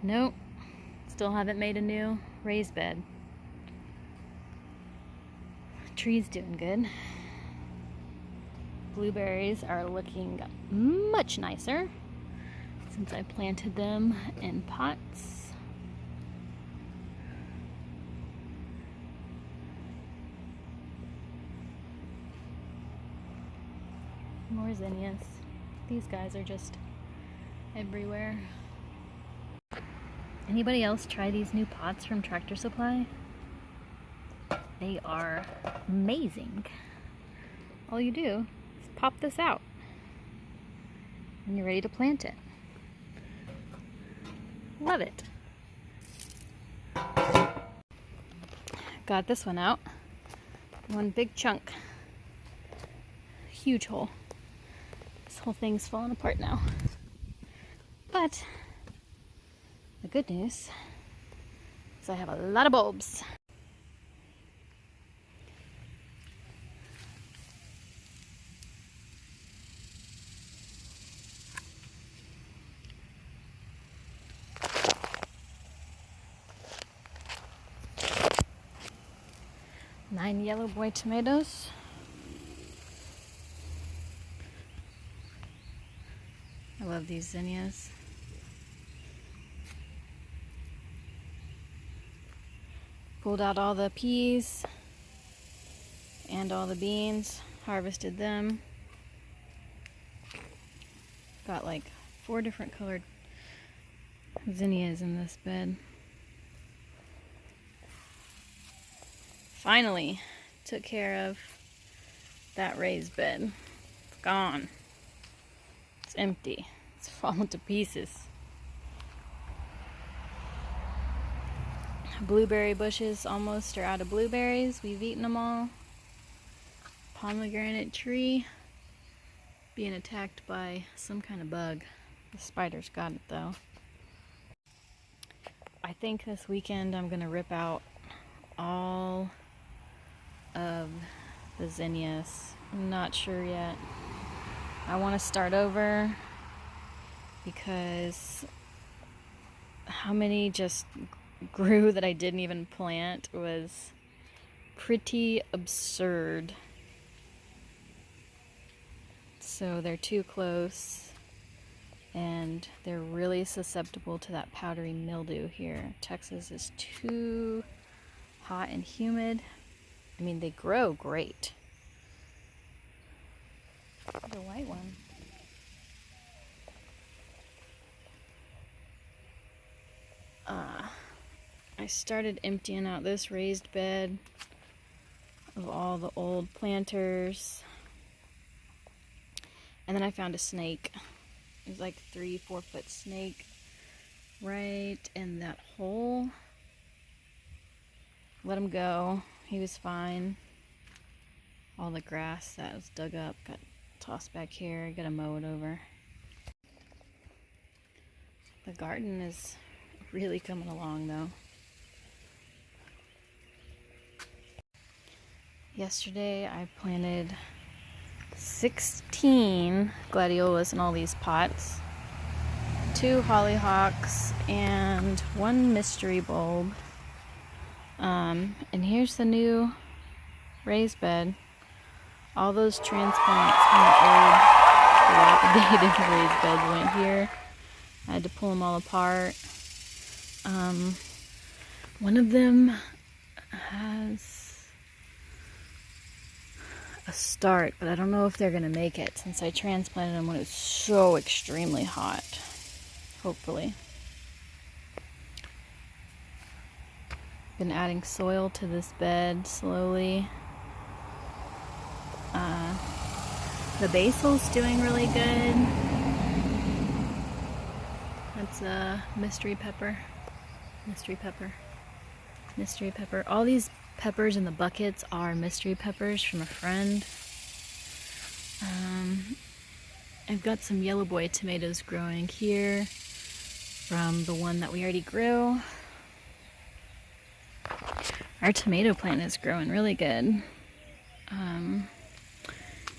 Nope, still haven't made a new raised bed. Tree's doing good. Blueberries are looking much nicer since I planted them in pots. More zinnias. These guys are just everywhere. Anybody else try these new pots from Tractor Supply? They are amazing. All you do is pop this out and you're ready to plant it. Love it. Got this one out. One big chunk. Huge hole. This whole thing's falling apart now. But the good news is I have a lot of bulbs. Nine yellow boy tomatoes. I love these zinnias. Pulled out all the peas and all the beans, harvested them. Got like 4 different colored zinnias in this bed. Finally took care of that raised bed. It's gone. It's empty. It's fallen to pieces. Blueberry bushes almost are out of blueberries. We've eaten them all. Pomegranate tree being attacked by some kind of bug. The spiders got it though. I think this weekend I'm gonna rip out all of the zinnias. I'm not sure yet. I want to start over because how many just grew that I didn't even plant was pretty absurd. So they're too close and they're really susceptible to that powdery mildew here. Texas is too hot and humid. I mean, they grow great. The white one. I started emptying out this raised bed of all the old planters. And then I found a snake. It was like 3-4 foot snake right in that hole. Let him go. He was fine. All the grass that was dug up got tossed back here. Gotta mow it over. The garden is really coming along though. Yesterday I planted 16 gladiolus in all these pots. 2 hollyhocks and 1 mystery bulb. And here's the new raised bed. All those transplants from the old dilapidated raised beds went here. I had to pull them all apart. One of them has a start, but I don't know if they're gonna make it since I transplanted them when it was so extremely hot. Hopefully. Been adding soil to this bed slowly. The basil's doing really good. That's a mystery pepper. Mystery pepper. Mystery pepper. All these peppers in the buckets are mystery peppers from a friend. I've got some yellow boy tomatoes growing here from the one that we already grew. Our tomato plant is growing really good.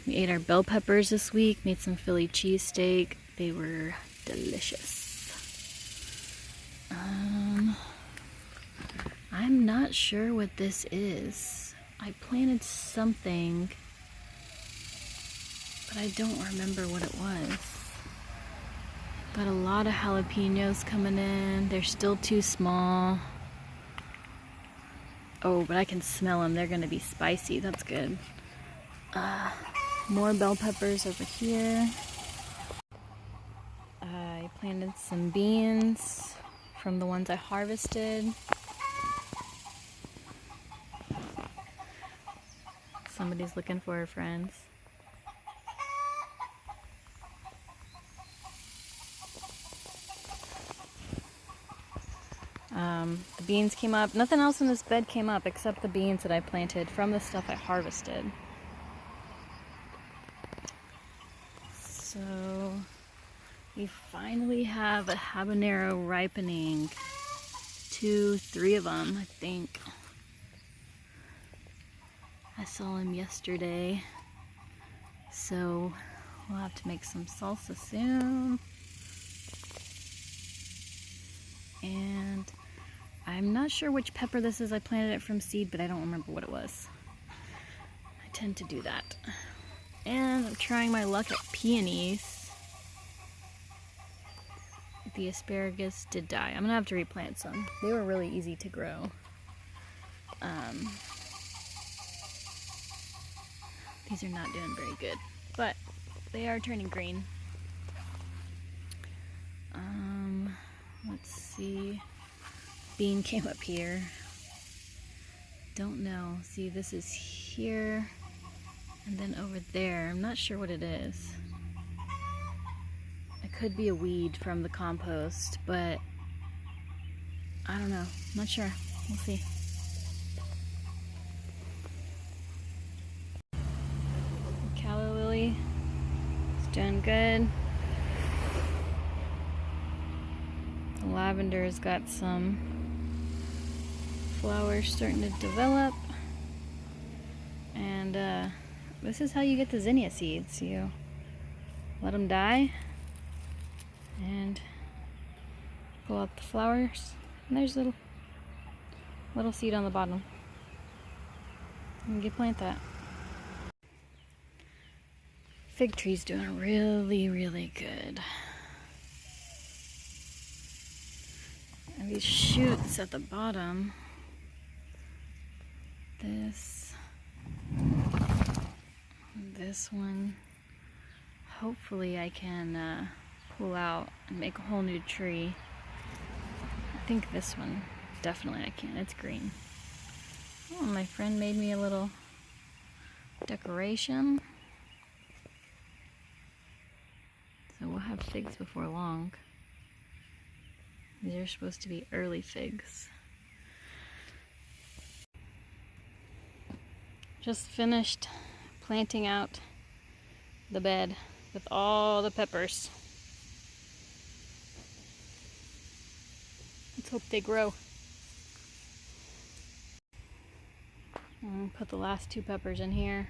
We ate our bell peppers this week, made some Philly cheesesteak. They were delicious. not sure what this is. I planted something, but I don't remember what it was. Got a lot of jalapenos coming in. They're still too small. Oh, but I can smell them. They're gonna be spicy. That's good. More bell peppers over here. I planted some beans from the ones I harvested. Somebody's looking for her friends. The beans came up. Nothing else in this bed came up except the beans that I planted from the stuff I harvested. So we finally have a habanero ripening. 2, 3 of them, I think. I saw him yesterday. So we'll have to make some salsa soon. And I'm not sure which pepper this is. I planted it from seed, but I don't remember what it was. I tend to do that. And I'm trying my luck at peonies. The asparagus did die. I'm gonna have to replant some. They were really easy to grow. These are not doing very good, but they are turning green. Let's see. Bean came up here. Don't know. See, this is here and then over there. I'm not sure what it is. It could be a weed from the compost, but I don't know. Not sure. We'll see. Calla Lily is doing good. The lavender's got some flowers starting to develop. And this is how you get the zinnia seeds. You let them die and pull out the flowers. And there's a little seed on the bottom. And you plant that. Fig tree's doing really, really good. And these shoots at the bottom, this one, hopefully I can pull out and make a whole new tree. I think this one, definitely I can. It's green. Oh, my friend made me a little decoration. So we'll have figs before long. These are supposed to be early figs. Just finished planting out the bed with all the peppers. Let's hope they grow. Put the last 2 peppers in here.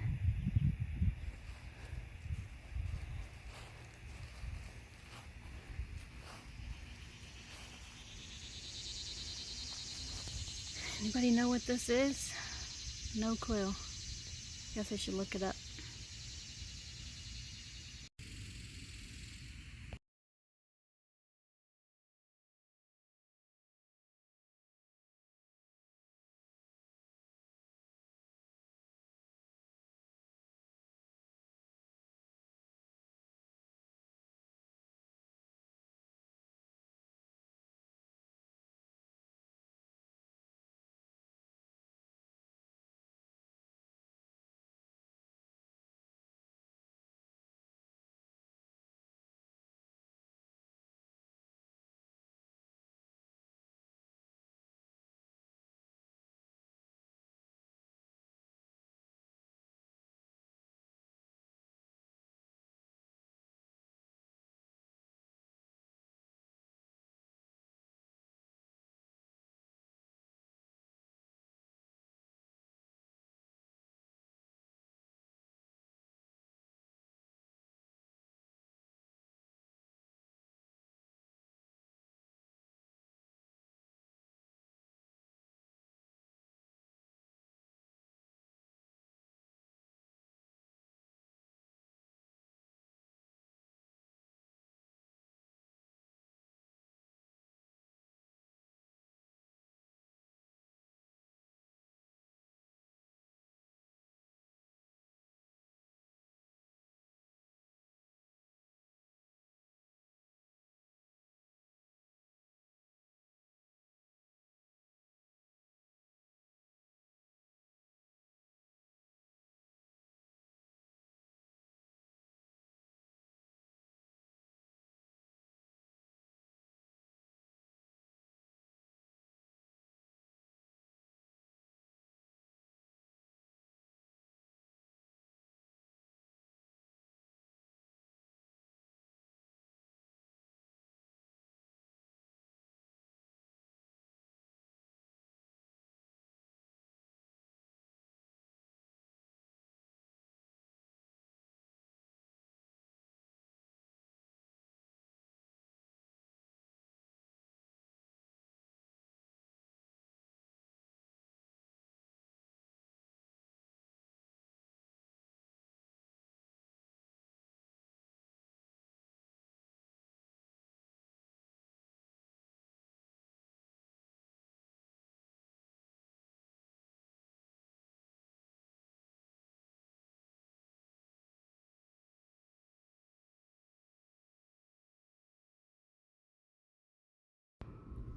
Anybody know what this is? No clue. Guess I should look it up.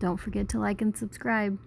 Don't forget to like and subscribe.